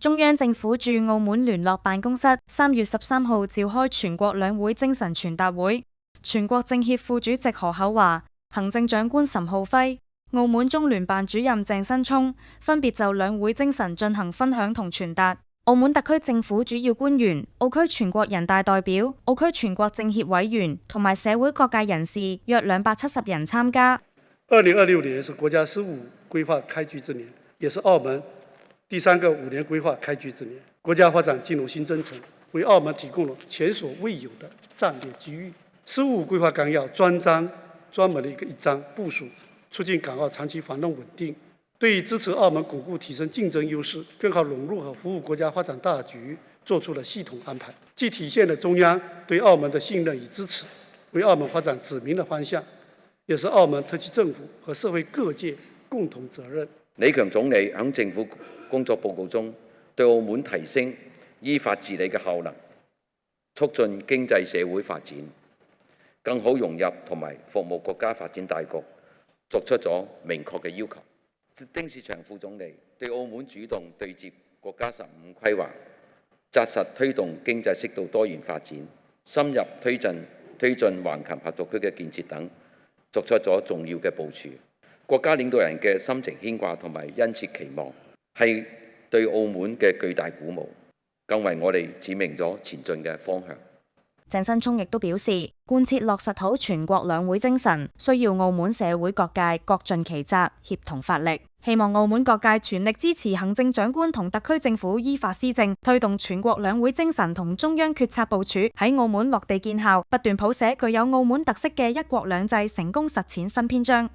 中央政府駐澳門聯絡辦公室3月13號召開全國兩會精神傳達會，全國政協副主席何厚華、行政長官岑浩輝、澳門中聯辦主任鄭新聰分別就兩會精神進行分享同傳達。澳門特區政府主要官員、澳區全國人大代表、澳區全國政協委員同埋社會各界人士約270人參加。2026年是國家15規劃開局之年，也是澳門第3個5年規劃開局之年。國家發展進入新征程，為澳門提供了前所未有的戰略機遇。15規劃綱要專門的一章部署促進港澳長期繁榮穩定，對於支持澳門鞏固提升競爭優勢，更好融入和服務國家發展大局做出了系統安排，既體現了中央對澳門的信任與支持，為澳門發展指明了方向，也是澳門特區政府和社會各界共同責任。李強總理喺政府工作報告中，對澳門提升依法治理嘅效能，促進經濟社會發展，更好融入同埋服務國家發展大局，作出咗明確嘅要求。丁薛祥副總理對澳門主動對接國家15規劃，紮實推動經濟適度多元發展，深入推進橫琴合作區嘅建設等，作出咗重要嘅部署。國家領導人嘅深情牽掛同埋殷切期望，係對澳門嘅巨大鼓舞，更為我哋指明咗前進嘅方向。鄭新聰亦都表示，貫徹落實好全國兩會精神，需要澳門社會各界各盡其責，協同發力。希望澳門各界全力支持行政長官同特區政府依法施政，推動全國兩會精神同中央決策部署喺澳門落地見效，不斷譜寫具有澳門特色嘅一國兩制成功實踐新篇章。